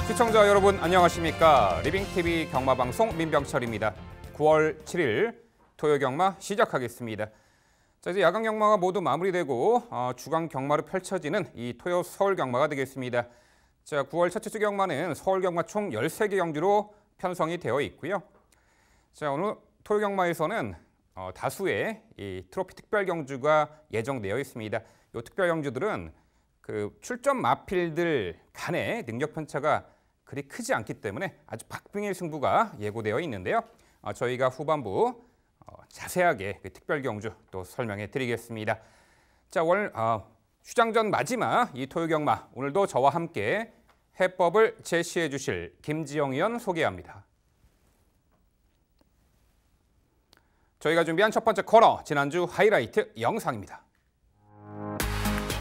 시청자 여러분 안녕하십니까? 리빙TV 경마방송 민병철입니다. 9월 7일 토요 경마 시작하겠습니다. 자, 이제 야간 경마가 모두 마무리되고 주간 경마로 펼쳐지는 이 토요 서울 경마가 되겠습니다. 자, 9월 첫째 주 경마는 서울 경마 총 13개 경주로 편성이 되어 있고요. 자, 오늘 토요 경마에서는 다수의 이 트로피 특별 경주가 예정되어 있습니다. 이 특별 경주들은 그 출전 마필들 간의 능력 편차가 그리 크지 않기 때문에 아주 박빙의 승부가 예고되어 있는데요. 저희가 후반부 자세하게 그 특별 경주 또 설명해 드리겠습니다. 자, 오늘 휴장전 마지막 이 토요 경마, 오늘도 저와 함께 해법을 제시해 주실 김지영 의원 소개합니다. 저희가 준비한 첫 번째 코너, 지난주 하이라이트 영상입니다.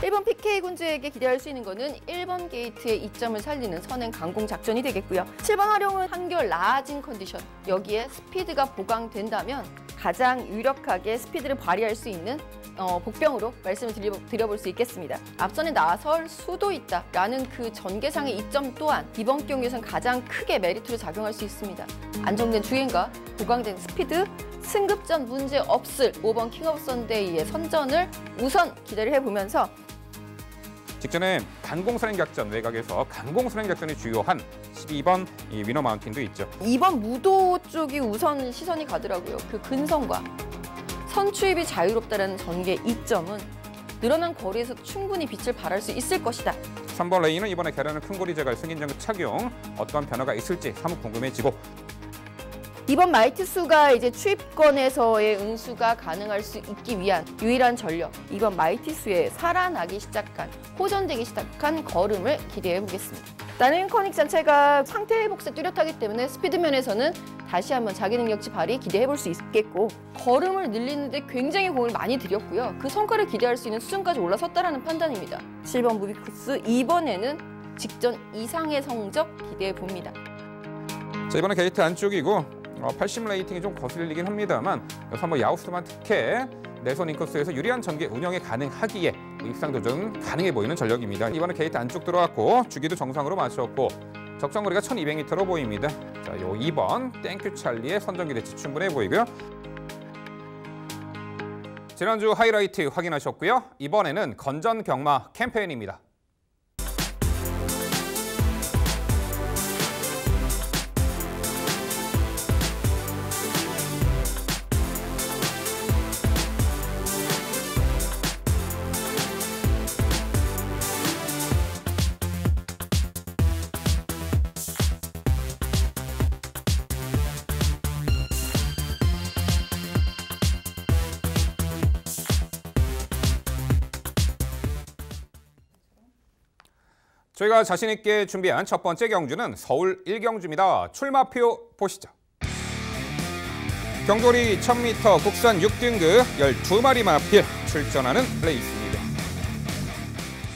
1번 PK군주에게 기대할 수 있는 것은 1번 게이트의 이점을 살리는 선행 강공 작전이 되겠고요. 7번 활용은 한결 나아진 컨디션, 여기에 스피드가 보강된다면 가장 유력하게 스피드를 발휘할 수 있는 복병으로 말씀을 드려볼 수 있겠습니다. 앞선에 나설 수도 있다라는 그 전개상의 이점 또한 이번 경기에서는 가장 크게 메리트로 작용할 수 있습니다. 안정된 주행과 보강된 스피드, 승급전 문제 없을 5번 킹 오브 선데이의 선전을 우선 기대를 해보면서 직전에 강공선행작전 외곽에서 강공선행작전이 주요한 12번 이 위너 마운틴도 있죠. 2번 무도 쪽이 우선 시선이 가더라고요. 그 근성과 선추입이 자유롭다는 전개 이점은 늘어난 거리에서 충분히 빛을 발할 수 있을 것이다. 3번 레인은 이번에 계란을 큰 고리 제갈 승인장구 착용 어떠한 변화가 있을지 사뭇 궁금해지고 2번 마이티수가 이제 추입권에서의 응수가 가능할 수 있기 위한 유일한 전력, 2번 마이티수의 살아나기 시작한, 호전되기 시작한 걸음을 기대해 보겠습니다. 나는 커닉 자체가 상태 회복세 뚜렷하기 때문에 스피드 면에서는 다시 한번 자기 능력치 발휘 기대해 볼 수 있겠고, 걸음을 늘리는데 굉장히 공을 많이 들였고요. 그 성과를 기대할 수 있는 수준까지 올라섰다라는 판단입니다. 7번 무비쿠스, 이번에는 직전 이상의 성적 기대해 봅니다. 자, 이번에 게이트 안쪽이고 80 레이팅이 좀 거슬리긴 합니다만 3번 야우스만 특혜 내선 인코스에서 유리한 전개 운영이 가능하기에 입상 도전 가능해 보이는 전력입니다. 이번에 게이트 안쪽 들어왔고 주기도 정상으로 맞췄고 적정거리가 1200m로 보입니다. 자, 요 2번 땡큐 찰리의 선전기 대치 충분해 보이고요. 지난주 하이라이트 확인하셨고요. 이번에는 건전 경마 캠페인입니다. 저희가 자신 있게 준비한 첫 번째 경주는 서울 1경주입니다. 출마표 보시죠. 경돌이 1000m 국산 6등급 12마리 마필 출전하는 레이스입니다.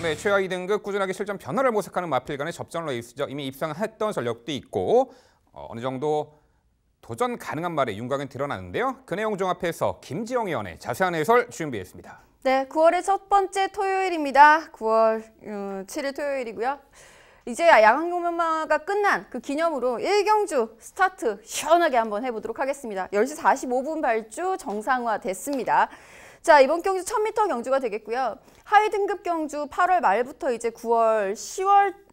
네, 최하 2등급 꾸준하게 실전 변화를 모색하는 마필 간의 접전 레이스죠. 이미 입상했던 전력도 있고 어느 정도 도전 가능한 말에 윤곽은 드러나는데요. 그 내용 종합해서 김지영 의원의 자세한 해설 준비했습니다. 네, 9월의 첫 번째 토요일입니다. 9월 7일 토요일이고요. 이제 야간 경마가 끝난 그 기념으로 1경주 스타트 시원하게 한번 해보도록 하겠습니다. 10시 45분 발주 정상화됐습니다. 자, 이번 경주 1000m 경주가 되겠고요. 하위 등급 경주 8월 말부터 이제 9월, 10월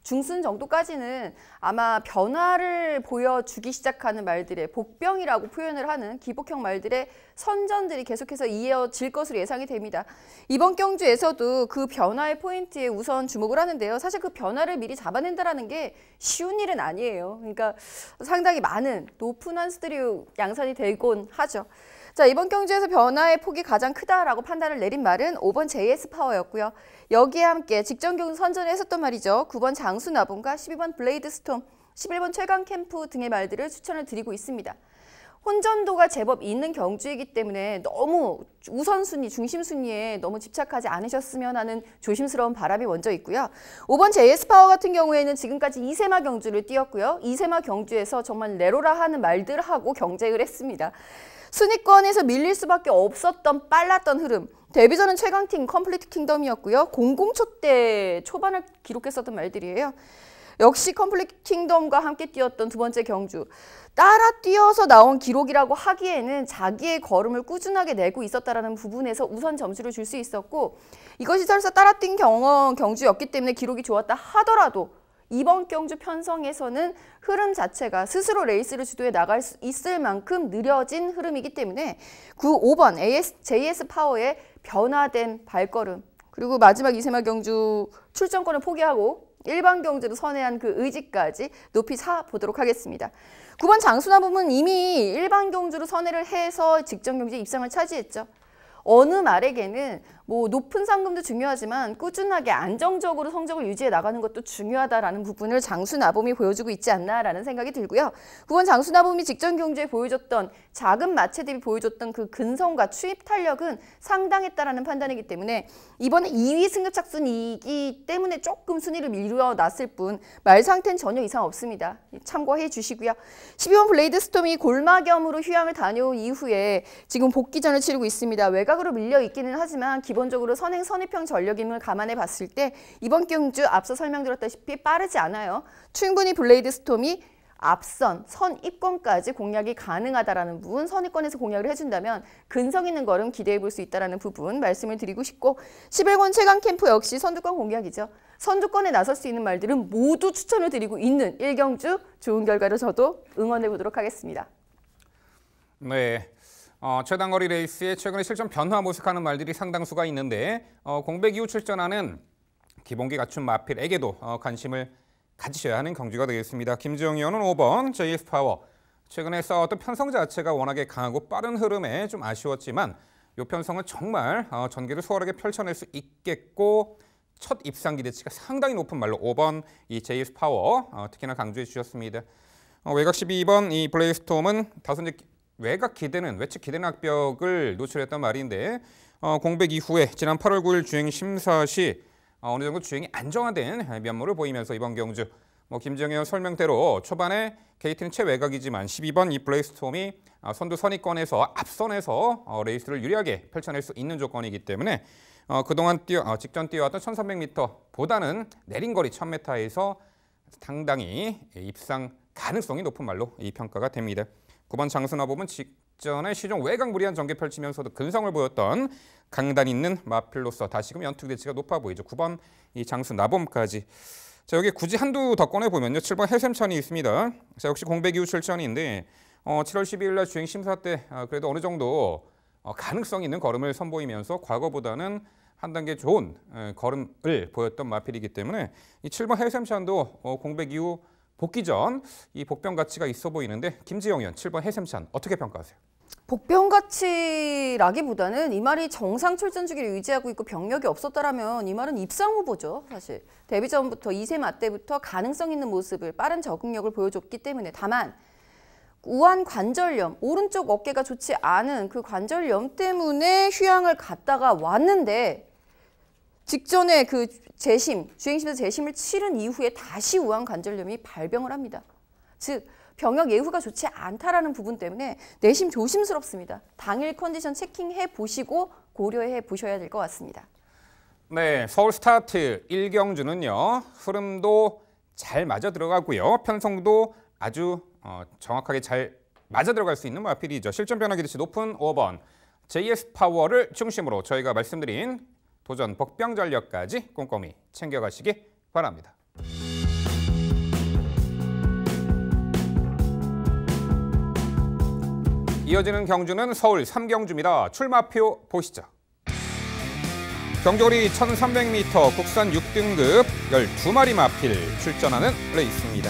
중순 정도까지는 아마 변화를 보여주기 시작하는 말들의 복병이라고 표현을 하는 기복형 말들의 선전들이 계속해서 이어질 것으로 예상이 됩니다. 이번 경주에서도 그 변화의 포인트에 우선 주목을 하는데요. 사실 그 변화를 미리 잡아낸다는 게 쉬운 일은 아니에요. 그러니까 상당히 많은 높은 환수들이 양산이 되곤 하죠. 자, 이번 경주에서 변화의 폭이 가장 크다라고 판단을 내린 말은 5번 JS 파워였고요. 여기에 함께 직전 경주 선전을 했었던 말이죠. 9번 장수 나본과 12번 블레이드 스톰, 11번 최강 캠프 등의 말들을 추천을 드리고 있습니다. 혼전도가 제법 있는 경주이기 때문에 너무 우선순위, 중심순위에 너무 집착하지 않으셨으면 하는 조심스러운 바람이 먼저 있고요. 5번 JS 파워 같은 경우에는 지금까지 2세마 경주를 뛰었고요. 2세마 경주에서 정말 내로라 하는 말들하고 경쟁을 했습니다. 순위권에서 밀릴 수밖에 없었던 빨랐던 흐름. 데뷔전은 최강팀 컴플리트 킹덤이었고요. 00초 때 초반을 기록했었던 말들이에요. 역시 컴플릿 킹덤과 함께 뛰었던 두 번째 경주. 따라 뛰어서 나온 기록이라고 하기에는 자기의 걸음을 꾸준하게 내고 있었다는 부분에서 우선 점수를 줄 수 있었고 이것이 설사 따라 뛴 경주였기 때문에 기록이 좋았다 하더라도 이번 경주 편성에서는 흐름 자체가 스스로 레이스를 주도해 나갈 수 있을 만큼 느려진 흐름이기 때문에 5번 JS 파워의 변화된 발걸음 그리고 마지막 이세마 경주 출전권을 포기하고 일반 경주로 선회한 그 의지까지 높이 사보도록 하겠습니다. 9번 장수나봄은 이미 일반 경주로 선회를 해서 직전 경주에 입상을 차지했죠. 어느 말에게는 뭐 높은 상금도 중요하지만 꾸준하게 안정적으로 성적을 유지해 나가는 것도 중요하다라는 부분을 장수나봄이 보여주고 있지 않나라는 생각이 들고요. 9번 장수나봄이 직전 경주에 보여줬던 작은 마체 대비 보여줬던 그 근성과 추입 탄력은 상당했다라는 판단이기 때문에 이번에 2위 승급 착순이기 때문에 조금 순위를 밀어놨을 뿐 말 상태는 전혀 이상 없습니다. 참고해 주시고요. 12번 블레이드 스톰이 골마겸으로 휴양을 다녀온 이후에 지금 복귀전을 치르고 있습니다. 외곽으로 밀려 있기는 하지만 기본적으로 선행 선입형 전력임을 감안해 봤을 때 이번 경주 앞서 설명드렸다시피 빠르지 않아요. 충분히 블레이드 스톰이 앞선 선입권까지 공략이 가능하다라는 부분, 선입권에서 공략을 해준다면 근성 있는 걸음 기대해 볼 수 있다는 부분 말씀을 드리고 싶고 11권 최강 캠프 역시 선두권 공략이죠. 선두권에 나설 수 있는 말들은 모두 추천을 드리고 있는 1경주 좋은 결과로 저도 응원해 보도록 하겠습니다. 네. 최단거리 레이스에 최근에 실전 변화 모색하는 말들이 상당수가 있는데 공백 이후 출전하는 기본기 갖춘 마필에게도 관심을 가지셔야 하는 경주가 되겠습니다. 김지영 의원은 5번 JS 파워. 최근에 싸웠던 편성 자체가 워낙에 강하고 빠른 흐름에 좀 아쉬웠지만 이 편성은 정말 전개를 수월하게 펼쳐낼 수 있겠고 첫 입상 기대치가 상당히 높은 말로 5번 이 JS 파워 특히나 강조해 주셨습니다. 외곽 12번 이 블레이스톰은 다소 이제 외곽 기대는 외측 기대는 악벽을 노출했단 말인데 공백 이후에 지난 8월 9일 주행 심사 시 어느 정도 주행이 안정화된 면모를 보이면서 이번 경주 김지영 의원 설명대로 초반에 게이트는 최외곽이지만 12번 이 블레이스톰이 선두 선입권에서 앞선에서 레이스를 유리하게 펼쳐낼 수 있는 조건이기 때문에 그동안 직전 뛰어왔던 1300m보다는 내린 거리 1000m에서 상당히 입상 가능성이 높은 말로 이 평가가 됩니다. 9번 장수나봄은 직전에 시종 외곽 무리한 전개 펼치면서도 근성을 보였던 강단 있는 마필로서 다시금 연투 기대치가 높아 보이죠. 9번 이 장수나봄까지. 자, 여기 굳이 한두 더 꺼내보면요. 7번 해샘천이 있습니다. 자, 역시 공백 이후 출전인데 7월 12일 날 주행 심사 때 그래도 어느 정도 가능성 있는 걸음을 선보이면서 과거보다는 한 단계 좋은 걸음을 보였던 마필이기 때문에 이 7번 해샘천도 공백 이후 복귀 전 이 복병 가치가 있어 보이는데 김지영 의원 7번 해샘찬 어떻게 평가하세요? 복병 가치라기보다는 이 말이 정상 출전 주기를 유지하고 있고 병력이 없었다라면 이 말은 입상 후보죠. 사실 데뷔 전부터 2세마 때부터 가능성 있는 모습을 빠른 적응력을 보여줬기 때문에 다만 우한 관절염, 오른쪽 어깨가 좋지 않은 그 관절염 때문에 휴양을 갔다가 왔는데 직전에 그 주행심에서 재심을 치른 이후에 다시 우한 관절염이 발병을 합니다. 즉 병역 예후가 좋지 않다라는 부분 때문에 내심 조심스럽습니다. 당일 컨디션 체킹해 보시고 고려해 보셔야 될 것 같습니다. 네, 서울 스타트 1경주는요. 흐름도 잘 맞아 들어가고요. 편성도 아주 정확하게 잘 맞아 들어갈 수 있는 마필이죠. 실전 변화 기대치 높은 5번 JS 파워를 중심으로 저희가 말씀드린 도전 복병 전력까지 꼼꼼히 챙겨가시기 바랍니다. 이어지는 경주는 서울 3경주입니다. 출마표 보시죠. 경주거리 1300m 국산 6등급 12마리 마필 출전하는 레이스입니다.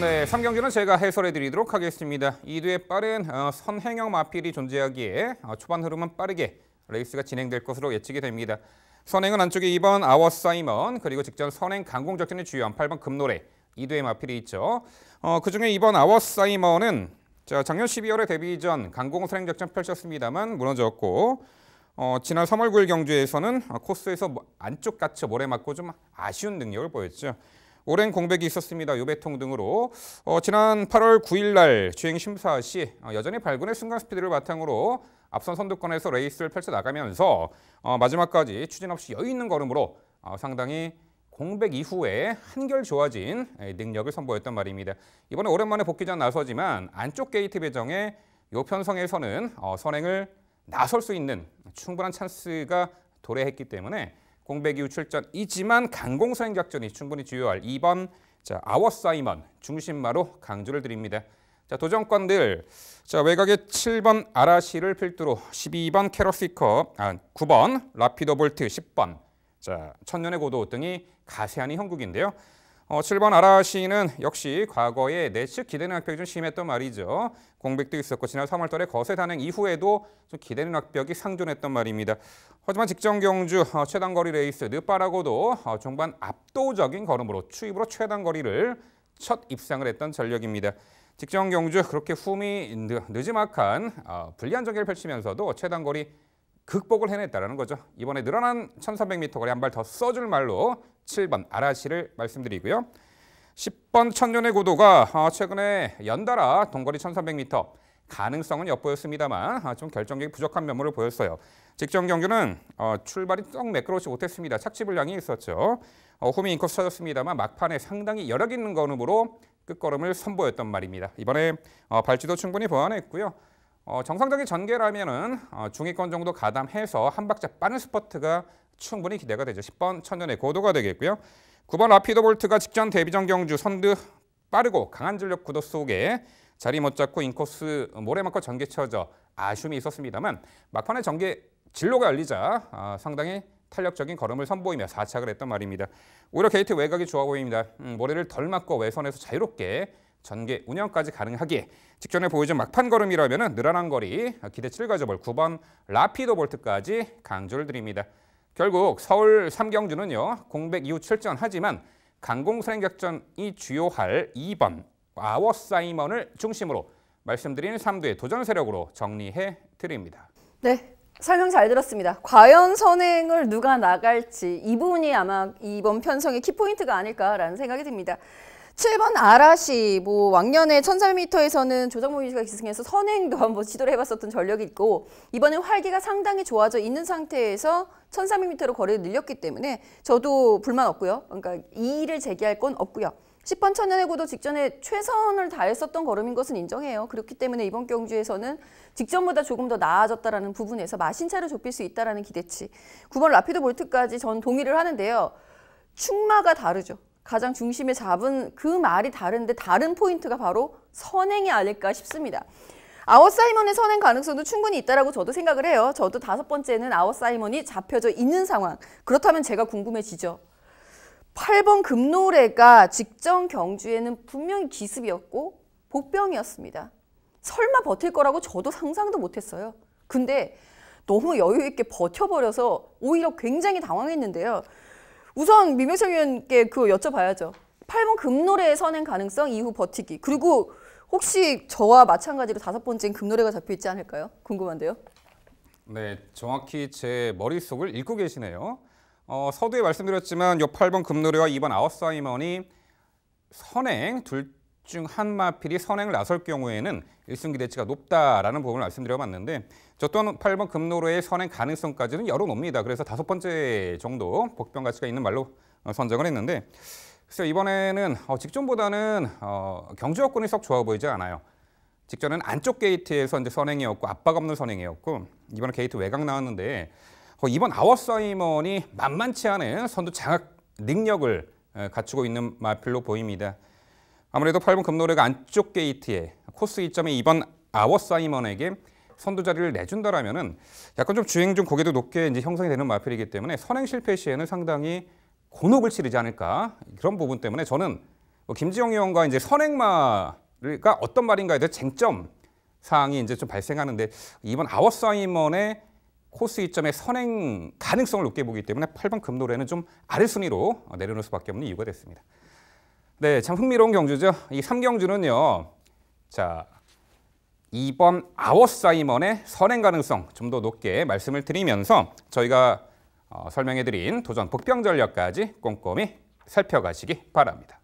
네, 3경주는 제가 해설해 드리도록 하겠습니다. 2두의 빠른 선행형 마필이 존재하기에 초반 흐름은 빠르게 레이스가 진행될 것으로 예측이 됩니다. 선행은 안쪽에 2번 아워 사이먼 그리고 직전 선행 강공작전에 주요한 8번 금노래 2두의 마필이 있죠. 그중에 2번 아워 사이먼은 작년 12월에 데뷔 전 강공 선행 작전 펼쳤습니다만 무너졌고 지난 3월 9일 경주에서는 코스에서 안쪽 갇혀 모래 맞고 좀 아쉬운 능력을 보였죠. 오랜 공백이 있었습니다. 요배통 등으로 지난 8월 9일 날 주행 심사 시 여전히 발군의 순간 스피드를 바탕으로 앞선 선두권에서 레이스를 펼쳐 나가면서 마지막까지 추진 없이 여유 있는 걸음으로 상당히 공백 이후에 한결 좋아진 능력을 선보였단 말입니다. 이번에 오랜만에 복귀전 나서지만 안쪽 게이트 배정에 이 편성에서는 선행을 나설 수 있는 충분한 찬스가 도래했기 때문에 공백 이후 출전이지만 강공선행 작전이 충분히 주요할 2번 아워 사이먼 중심마로 강조를 드립니다. 도전권들 외곽의 7번 아라시를 필두로 12번 캐럿시커, 9번 라피도 볼트, 10번 천년의 고도 등이 가세하는 형국인데요. 7번 아라시는 역시 과거에 내측 기대는 악벽이 좀 심했던 말이죠. 공백도 있었고 지난 3월 달에 거세 단행 이후에도 좀 기대는 악벽이 상존했던 말입니다. 하지만 직전 경주 최단거리 레이스 느바라고도 종반 압도적인 걸음으로 추입으로 최단거리를 첫 입상을 했던 전력입니다. 직전 경주 그렇게 흠이 느지막한 불리한 전개를 펼치면서도 최단거리 극복을 해냈다는 거죠. 이번에 늘어난 1300m 거리 한 발 더 써줄 말로 7번 아라시를 말씀드리고요. 10번 천년의 고도가 최근에 연달아 동거리 1300m 가능성은 엿보였습니다만 좀 결정력이 부족한 면모를 보였어요. 직전 경주는 출발이 썩 매끄러우지 못했습니다. 착지 불량이 있었죠. 홈이 인코스 쳐졌습니다만 막판에 상당히 여력 있는 걸음으로 끝걸음을 선보였단 말입니다. 이번에 발주도 충분히 보완했고요. 정상적인 전개라면은 중위권 정도 가담해서 한 박자 빠른 스퍼트가 충분히 기대가 되죠. 10번 천년의 고도가 되겠고요. 9번 라피도 볼트가 직전 데뷔전 경주 선두 빠르고 강한 전력 구도 속에 자리 못 잡고 인코스 모래 맞고 전개 쳐져 아쉬움이 있었습니다만 막판에 전개 진로가 열리자 상당히 탄력적인 걸음을 선보이며 4착을 했단 말입니다. 오히려 게이트 외곽이 좋아 보입니다. 모래를 덜 맞고 외선에서 자유롭게 전개 운영까지 가능하기에 직전에 보여준 막판 걸음이라면 늘어난 거리 기대치를 가져볼 9번 라피도 볼트까지 강조를 드립니다. 결국 서울 3경주는요. 공백 이후 출전하지만 강공선행 작전이 주요할 2번 아워 사이먼을 중심으로 말씀드린 3두의 도전 세력으로 정리해 드립니다. 네. 설명 잘 들었습니다. 과연 선행을 누가 나갈지 이 부분이 아마 이번 편성의 키포인트가 아닐까라는 생각이 듭니다. 7번 아라시, 왕년에 1300m에서는 조정모 씨가 기승해서 선행도 한번 시도를 해봤었던 전력이 있고 이번엔 활기가 상당히 좋아져 있는 상태에서 1300m로 거리를 늘렸기 때문에 저도 불만 없고요. 그러니까 이의를 제기할 건 없고요. 10번 천년의 고도 직전에 최선을 다했었던 걸음인 것은 인정해요. 그렇기 때문에 이번 경주에서는 직전보다 조금 더 나아졌다라는 부분에서 마신차를 좁힐 수 있다라는 기대치. 9번 라피도 볼트까지 전 동의를 하는데요. 충마가 다르죠. 가장 중심에 잡은 그 말이 다른데 다른 포인트가 바로 선행이 아닐까 싶습니다. 아워 사이먼의 선행 가능성도 충분히 있다라고 저도 생각을 해요. 저도 5번째는 아워 사이먼이 잡혀져 있는 상황. 그렇다면 제가 궁금해지죠. 8번 금노래가 직전 경주에는 분명히 기습이었고 복병이었습니다. 설마 버틸 거라고 저도 상상도 못했어요. 근데 너무 여유 있게 버텨버려서 오히려 굉장히 당황했는데요. 우선 민병철 위원께 그거 여쭤봐야죠. 8번 금노래의 선행 가능성 이후 버티기. 그리고 혹시 저와 마찬가지로 5번째인 금노래가 잡혀있지 않을까요? 궁금한데요. 네, 정확히 제 머릿속을 읽고 계시네요. 서두에 말씀드렸지만 이 8번 금노래와 2번 아워 사이먼이 선행 둘 중 한 마필이 선행을 나설 경우에는 1승 기대치가 높다라는 부분을 말씀드려봤는데 저 또한 8번 금노래의 선행 가능성까지는 열어놓습니다. 그래서 5번째 정도 복병 가치가 있는 말로 선정을 했는데 그래서 이번에는 직전보다는 경주 여건이 썩 좋아 보이지 않아요. 직전은 안쪽 게이트에서 이제 선행이었고 압박 없는 선행이었고 이번에 게이트 외곽 나왔는데 이번 아워 사이먼이 만만치 않은 선두 장악 능력을 갖추고 있는 마필로 보입니다. 아무래도 8번 금노래가 안쪽 게이트에 코스 2점에 2번 아워 사이먼에게 선두 자리를 내준다라면은 약간 좀 주행 중 고개도 높게 이제 형성이 되는 마필이기 때문에 선행 실패 시에는 상당히 곤혹을 치르지 않을까 그런 부분 때문에 저는 김지영 의원과 이제 선행마가 어떤 말인가에 대해 쟁점 사항이 이제 좀 발생하는데 이번 아워 사이먼의 코스 2점의 선행 가능성을 높게 보기 때문에 8번 금노래는 좀 아래 순위로 내려놓을 수밖에 없는 이유가 됐습니다. 네, 참 흥미로운 경주죠. 이 3경주는요. 자, 2번 아워 사이먼의 선행 가능성 좀 더 높게 말씀을 드리면서 저희가 설명해드린 도전 복병 전략까지 꼼꼼히 살펴가시기 바랍니다.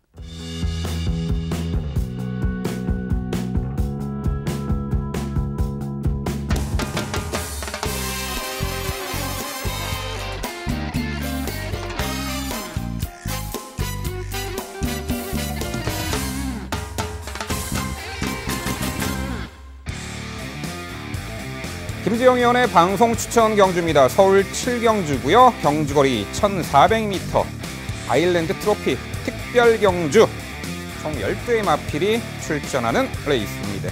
김지영 의원의 방송 추천 경주입니다. 서울 7경주고요. 경주거리 1,400m. 아일랜드 트로피 특별 경주. 총 10대의 마필이 출전하는 레이스입니다.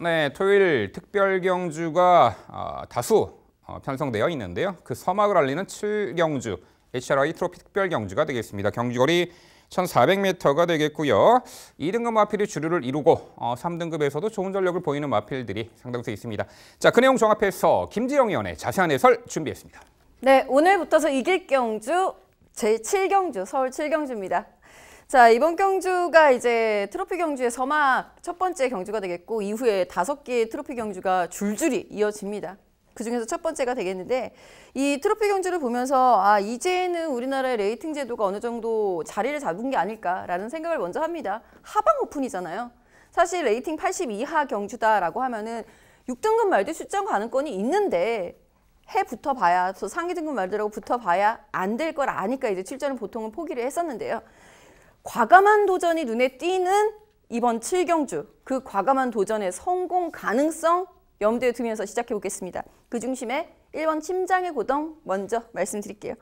네, 토요일 특별 경주가 다수 편성되어 있는데요. 그 서막을 알리는 7경주 HRI 트로피 특별 경주가 되겠습니다. 경주거리 1,400m가 되겠고요. 2등급 마필이 주류를 이루고 3등급에서도 좋은 전력을 보이는 마필들이 상당수 있습니다. 자, 그 내용 종합해서 김지영 의원의 자세한 해설 준비했습니다. 네, 오늘부터서 이길 경주 제7경주 서울 7경주입니다. 자, 이번 경주가 이제 트로피 경주의 서막 첫 번째 경주가 되겠고 이후에 5개의 트로피 경주가 줄줄이 이어집니다. 그중에서 첫 번째가 되겠는데 이 트로피 경주를 보면서 이제는 우리나라의 레이팅 제도가 어느 정도 자리를 잡은 게 아닐까라는 생각을 먼저 합니다. 하방 오픈이잖아요. 사실 레이팅 80 이하 경주다라고 하면은 6등급 말들 출전 가능성이 있는데 해 붙어봐야 또 상위 등급 말들하고 붙어봐야 안 될 걸 아니까 이제 출전을 보통은 포기를 했었는데요. 과감한 도전이 눈에 띄는 이번 7경주 그 과감한 도전의 성공 가능성 염두에 두면서 시작해 보겠습니다. 그 중심에 1번 침장의 고동 먼저 말씀드릴게요.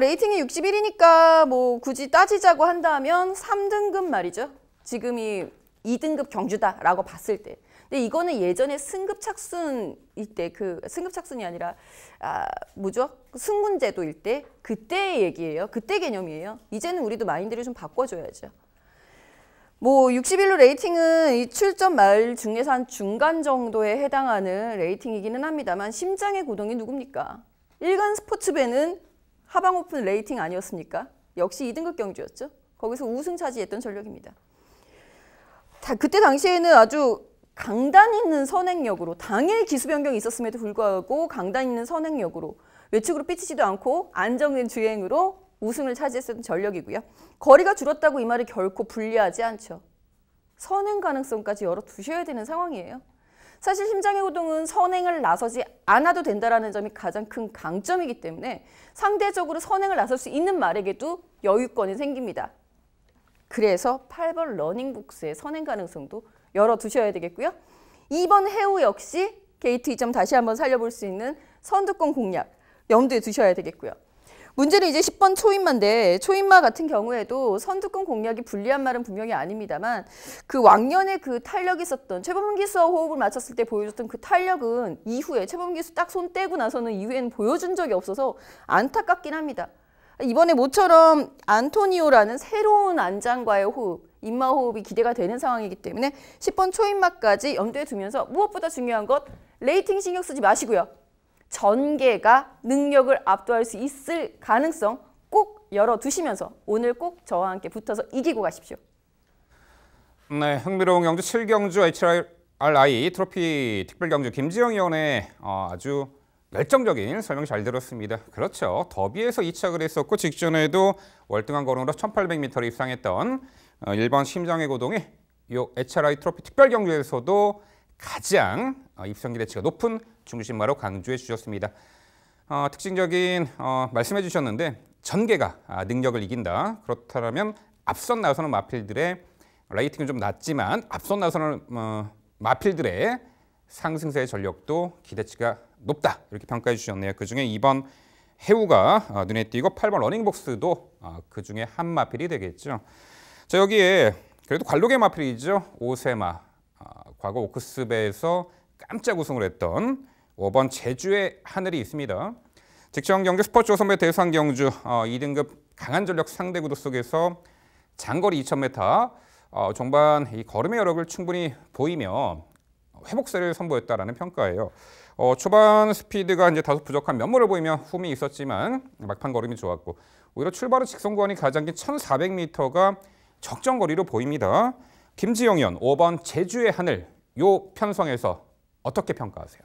레이팅이 61이니까 뭐 굳이 따지자고 한다면 3등급 말이죠. 지금이 2등급 경주다라고 봤을 때. 근데 이거는 예전에 승급 착순일 때 그 승급 착순이 아니라 뭐죠? 승군제도일 때 그때의 얘기예요. 그때 개념이에요. 이제는 우리도 마인드를 좀 바꿔줘야죠. 뭐 61로 레이팅은 이 출전 말 중에서 한 중간 정도에 해당하는 레이팅이기는 합니다만 심장의 고동이 누굽니까? 일간 스포츠배는 하방 오픈 레이팅 아니었습니까? 역시 2등급 경주였죠. 거기서 우승 차지했던 전력입니다. 그때 당시에는 아주 강단 있는 선행력으로 당일 기수 변경이 있었음에도 불구하고 강단 있는 선행력으로 외측으로 삐치지도 않고 안정된 주행으로 우승을 차지했던 전력이고요. 거리가 줄었다고 이 말이 결코 불리하지 않죠. 선행 가능성까지 열어두셔야 되는 상황이에요. 사실 심장의 고동은 선행을 나서지 않아도 된다는 점이 가장 큰 강점이기 때문에 상대적으로 선행을 나설 수 있는 말에게도 여유권이 생깁니다. 그래서 8번 러닝북스의 선행 가능성도 열어두셔야 되겠고요. 2번 해우 역시 게이트 2점 다시 한번 살려볼 수 있는 선두권 공략 염두에 두셔야 되겠고요. 문제는 이제 10번 초인마인데 초인마 같은 경우에도 선두권 공략이 불리한 말은 분명히 아닙니다만 그 왕년에 그 탄력이 있었던 최범 기수와 호흡을 맞췄을 때 보여줬던 그 탄력은 이후에 최범 기수 딱 손 떼고 나서는 이후에는 보여준 적이 없어서 안타깝긴 합니다. 이번에 모처럼 안토니오라는 새로운 안장과의 호흡, 인마 호흡이 기대가 되는 상황이기 때문에 10번 초인마까지 염두에 두면서 무엇보다 중요한 것 레이팅 신경 쓰지 마시고요. 전개가 능력을 압도할 수 있을 가능성 꼭 열어두시면서 오늘 꼭 저와 함께 붙어서 이기고 가십시오. 네, 흥미로운 경주 7경주 HRI 트로피 특별경주 김지영 의원의 아주 열정적인 설명 잘 들었습니다. 그렇죠. 더비에서 2착을 했었고 직전에도 월등한 걸음으로 1800m를 입상했던 1번 심장의 고동이 이 HRI 트로피 특별경주에서도 가장 입성 기대치가 높은 중심마로 강조해 주셨습니다. 특징적인 말씀해 주셨는데 전개가 능력을 이긴다. 그렇다면 앞선 나서는 마필들의 레이팅은 좀 낮지만 앞선 나서는 마필들의 상승세의 전력도 기대치가 높다. 이렇게 평가해 주셨네요. 그중에 2번 해우가 눈에 띄고 8번 러닝복스도 그중에 한 마필이 되겠죠. 자, 여기에 그래도 관록의 마필이죠. 오세마. 과거 오크스배에서 깜짝 우승을 했던 5번 제주의 하늘이 있습니다. 직전 경주 스포츠 5선배 대상 경주 2등급 강한 전력 상대 구도 속에서 장거리 2000m 종반 이 걸음의 여력을 충분히 보이며 회복세를 선보였다라는 평가예요. 초반 스피드가 이제 다소 부족한 면모를 보이며 흠이 있었지만 막판 걸음이 좋았고 오히려 출발 후 직선 구간이 가장 긴 1400m가 적정 거리로 보입니다. 김지영 의원 5번 제주의 하늘 요 편성에서 어떻게 평가하세요?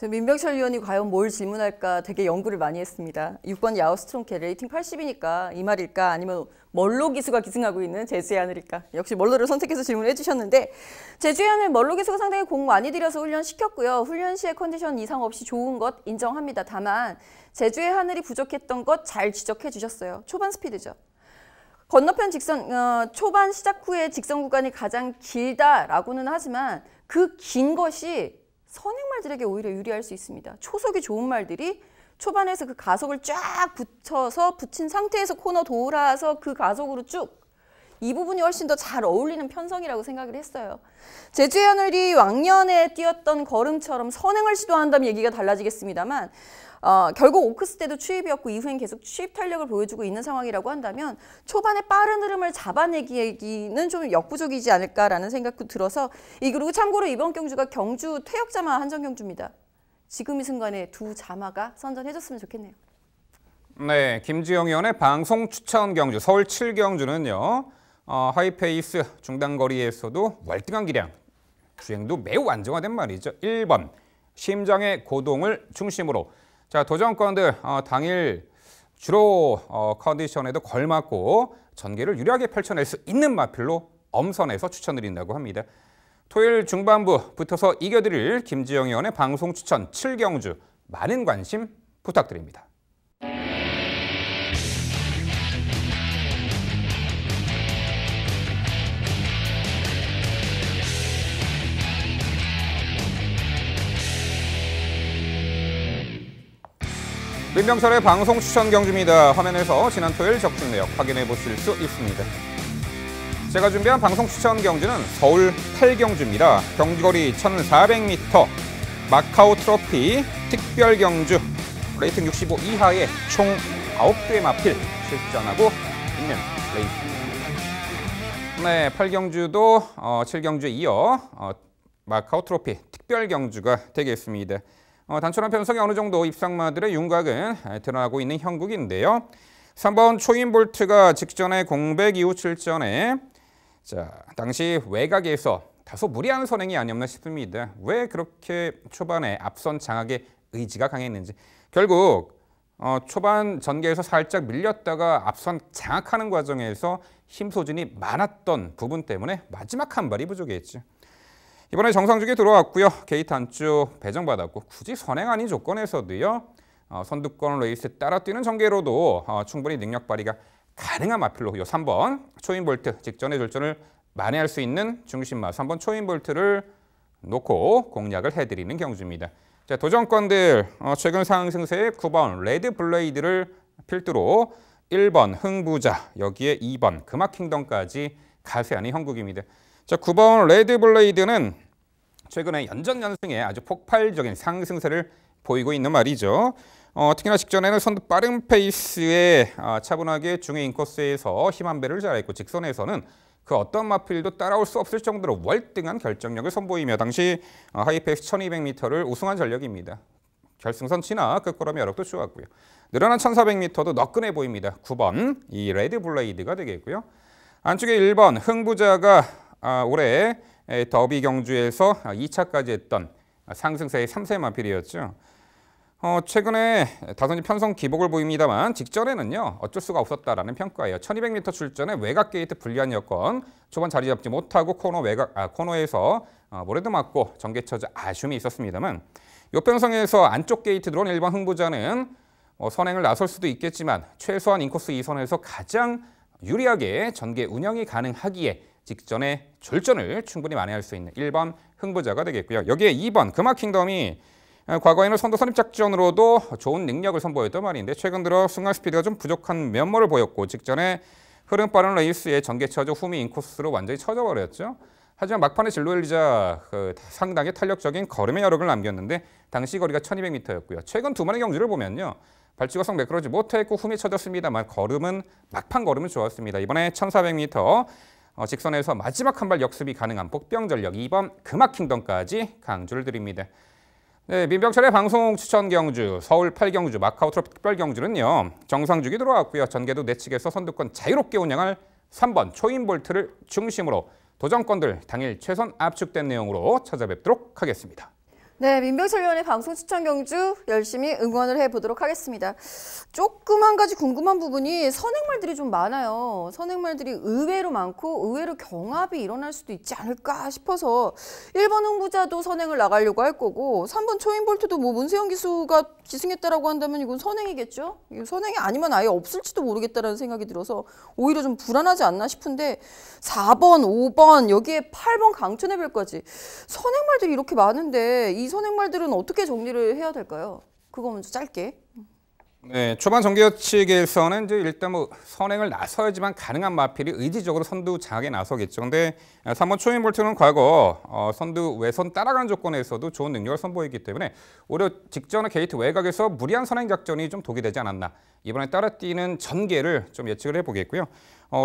민병철 의원이 과연 뭘 질문할까 되게 연구를 많이 했습니다. 6번 야우스트롱케 레이팅 80이니까 이 말일까 아니면 멀로 기수가 기승하고 있는 제주의 하늘일까? 역시 멀로를 선택해서 질문을 해주셨는데 제주의 하늘 멀로 기수가 상당히 공 많이 들여서 훈련시켰고요. 훈련 시에 컨디션 이상 없이 좋은 것 인정합니다. 다만 제주의 하늘이 부족했던 것 잘 지적해 주셨어요. 초반 스피드죠. 건너편 직선, 초반 시작 후에 직선 구간이 가장 길다라고는 하지만 그 긴 것이 선행말들에게 오히려 유리할 수 있습니다. 초속이 좋은 말들이 초반에서 그 가속을 쫙 붙인 상태에서 코너 돌아서 그 가속으로 쭉 이 부분이 훨씬 더 잘 어울리는 편성이라고 생각을 했어요. 제주의 하늘이 왕년에 뛰었던 걸음처럼 선행을 시도한다면 얘기가 달라지겠습니다만 결국 오크스 때도 추입이었고 이후엔 계속 추입 탄력을 보여주고 있는 상황이라고 한다면 초반에 빠른 흐름을 잡아내기는 좀 역부족이지 않을까라는 생각도 들어서 그리고 참고로 이번 경주가 경주 퇴역자마 한정 경주입니다. 지금 이 순간에 두 자마가 선전해줬으면 좋겠네요. 네, 김지영 의원의 방송 추천 경주 서울 7경주는요. 하이페이스 중단거리에서도 월등한 기량, 주행도 매우 안정화된 말이죠. 1번 심장의 고동을 중심으로 자 도전권들 당일 주로 컨디션에도 걸맞고 전개를 유리하게 펼쳐낼 수 있는 마필로 엄선해서 추천드린다고 합니다. 토요일 중반부 붙어서 이겨드릴 김지영 의원의 방송 추천 7경주 많은 관심 부탁드립니다. 민병철의 방송 추천 경주입니다. 화면에서 지난 토요일 적중 내역 확인해 보실 수 있습니다. 제가 준비한 방송 추천 경주는 서울 8경주입니다. 경주거리 1,400m 마카오 트로피 특별 경주 레이팅 65 이하의 총 9대의 마필 출전하고 있는 레이스입니다. 네, 8경주도 7경주에 이어 마카오 트로피 특별 경주가 되겠습니다. 단촐한 편성이 어느 정도 입상마들의 윤곽은 드러나고 있는 형국인데요. 3번 초인볼트가 직전에 공백 이후 출전에 당시 외곽에서 다소 무리한 선행이 아니었나 싶습니다. 왜 그렇게 초반에 앞선 장악의 의지가 강했는지. 결국 초반 전개에서 살짝 밀렸다가 앞선 장악하는 과정에서 힘 소진이 많았던 부분 때문에 마지막 한 발이 부족했죠. 이번에 정상주기 들어왔고요. 게이트 안쪽 배정받았고 굳이 선행 아닌 조건에서도요. 선두권 레이스 따라 뛰는 전개로도 충분히 능력 발휘가 가능한 마필로 요 3번 초인볼트 직전의 졸전을 만회할 수 있는 중심마 3번 초인볼트를 놓고 공략을 해드리는 경주입니다. 자, 도전권들 최근 상승세의 9번 레드블레이드를 필두로 1번 흥부자 여기에 2번 금화킹덤까지 가세하는 형국입니다. 자, 9번 레드블레이드는 최근에 연전연승에 아주 폭발적인 상승세를 보이고 있는 말이죠. 특히나 직전에는 선두 빠른 페이스에 차분하게 중의 인코스에서 힘 한 배를 잘했고 직선에서는 그 어떤 마필도 따라올 수 없을 정도로 월등한 결정력을 선보이며 당시 하이페이스 1200m를 우승한 전력입니다. 결승선 지나 끝걸음의 여력도 좋았고요. 늘어난 1400m도 너끈해 보입니다. 9번 이 레드블레이드가 되겠고요. 안쪽에 1번 흥부자가 올해 더비 경주에서 2차까지 했던 상승세의 3세 마필이었죠. 최근에 다소니 편성 기복을 보입니다만 직전에는요 어쩔 수가 없었다라는 평가예요. 1200m 출전에 외곽 게이트 불리한 여건 초반 자리 잡지 못하고 코너에서 모래도 맞고 전개 처져 아쉬움이 있었습니다만 요 편성에서 안쪽 게이트 들어온 1번 흥부자는 선행을 나설 수도 있겠지만 최소한 인코스 2선에서 가장 유리하게 전개 운영이 가능하기에 직전에 졸전을 충분히 만회할 수 있는 1번 흥부자가 되겠고요. 여기에 2번 금화킹덤이 과거에는 선두 선입 작전으로도 좋은 능력을 선보였던 말인데 최근 들어 순간 스피드가 좀 부족한 면모를 보였고 직전에 흐름 빠른 레이스에 전개 처져 후미 인코스로 완전히 쳐져버렸죠. 하지만 막판에 진로 열리자 상당히 탄력적인 걸음의 여력을 남겼는데 당시 거리가 1200m였고요. 최근 두 번의 경주를 보면요. 발주가 썩 매끄러지 못했고 후미 쳐졌습니다만 막판 걸음은 좋았습니다. 이번에 1400m 직선에서 마지막 한 발 역습이 가능한 복병 전력 2번 금화킹덤까지 강조를 드립니다. 네, 민병철의 방송 추천 경주 서울 8경주 마카오 트로피 특별 경주는요. 정상주기 들어왔고요. 전개도 내측에서 선두권 자유롭게 운영할 3번 초인볼트를 중심으로 도전권들 당일 최선 압축된 내용으로 찾아뵙도록 하겠습니다. 네, 민병철 의원의 방송 추천 경주 열심히 응원을 해보도록 하겠습니다. 조금 한 가지 궁금한 부분이 선행말들이 좀 많아요. 선행말들이 의외로 많고 의외로 경합이 일어날 수도 있지 않을까 싶어서 1번 흥부자도 선행을 나가려고 할 거고 3번 초인볼트도 문세영 기수가 기승했다라고 한다면 이건 선행이겠죠? 선행이 아니면 아예 없을지도 모르겠다라는 생각이 들어서 오히려 좀 불안하지 않나 싶은데 4번, 5번, 여기에 8번 강촌해별까지 선행말들이 이렇게 많은데 이 선행말들은 어떻게 정리를 해야 될까요? 그거 먼저 짧게. 네, 초반 정규 측에서는 이제 일단 뭐 선행을 나서야지만 가능한 마필이 의지적으로 선두 장악에 나서겠죠. 근데 3번 초인 볼트는 과거 선두 외선 따라가는 조건에서도 좋은 능력을 선보이기 때문에 오히려 직전의 게이트 외곽에서 무리한 선행 작전이 좀 독이 되지 않았나. 이번에 따라뛰는 전개를 좀 예측을 해보겠고요.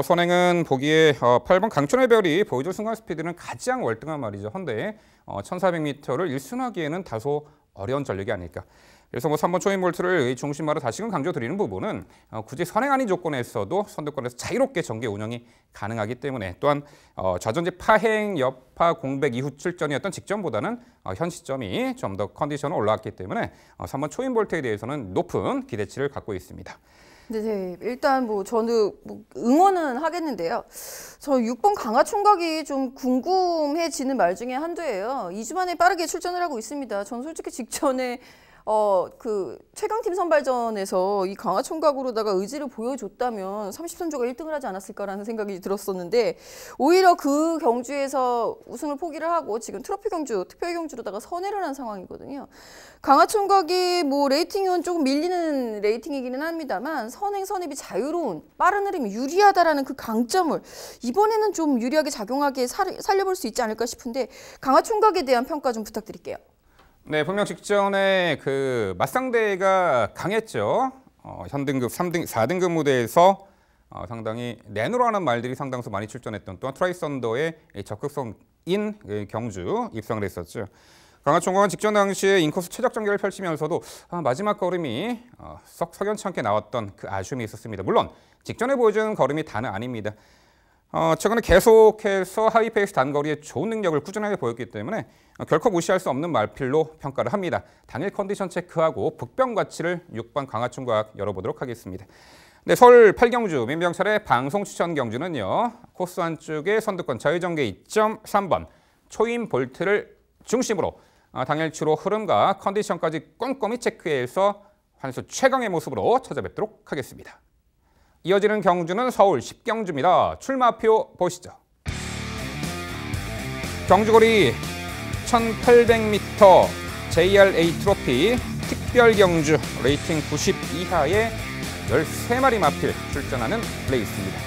선행은 보기에 8번 강촌의 별이 보여줄 순간 스피드는 가장 월등한 말이죠. 헌데 1400m를 일순하기에는 다소 어려운 전력이 아닐까. 그래서 뭐 3번 초인 볼트를 중심으로 다시금 강조드리는 부분은 굳이 선행 아닌 조건에서도 선두권에서 자유롭게 전개 운영이 가능하기 때문에 또한 좌전지 파행, 여파, 공백 이후 출전이었던 직전보다는 현 시점이 좀 더 컨디션은 올라왔기 때문에 3번 초인 볼트에 대해서는 높은 기대치를 갖고 있습니다. 네, 일단 뭐 저는 뭐 응원은 하겠는데요. 저 6번 강화 총각이 좀 궁금해지는 말 중에 한두예요. 2주 만에 빠르게 출전을 하고 있습니다. 전 솔직히 직전에 그 최강팀 선발전에서 이 강화 총각으로다가 의지를 보여줬다면 30선조가 1등을 하지 않았을까라는 생각이 들었었는데 오히려 그 경주에서 우승을 포기를 하고 지금 트로피 경주, 특별 경주로다가 선회를 한 상황이거든요. 강화 총각이 뭐 레이팅은 조금 밀리는 레이팅이기는 합니다만 선행 선입이 자유로운 빠른 흐름이 유리하다라는 그 강점을 이번에는 좀 유리하게 작용하게 살려볼 수 있지 않을까 싶은데 강화 총각에 대한 평가 좀 부탁드릴게요. 네, 분명 직전에 그 맞상대가 강했죠. 현등급 3등, 4등급 무대에서 상당히 내노로 하는 말들이 상당수 많이 출전했던 또한 트라이썬더의 적극성인 경주 입성을 했었죠. 강화 총각은 직전 당시에 인코스 최적 전개를 펼치면서도 마지막 걸음이 썩 석연치 않게 나왔던 그 아쉬움이 있었습니다. 물론 직전에 보여준 걸음이 다는 아닙니다. 최근에 계속해서 하이 페이스 단거리에 좋은 능력을 꾸준하게 보였기 때문에 결코 무시할 수 없는 말필로 평가를 합니다. 당일 컨디션 체크하고 북병 가치를 6번 강화 총각 열어보도록 하겠습니다. 네, 서울 8경주 민병철의 방송 추천 경주는요. 코스 안쪽에 선두권 자유전개 2.3번 초인 볼트를 중심으로 당일 주로 흐름과 컨디션까지 꼼꼼히 체크해서 환수 최강의 모습으로 찾아뵙도록 하겠습니다. 이어지는 경주는 서울 10경주입니다. 출마표 보시죠. 경주거리 1800m JRA 트로피 특별 경주 레이팅 90 이하의 13마리 마필 출전하는 레이스입니다.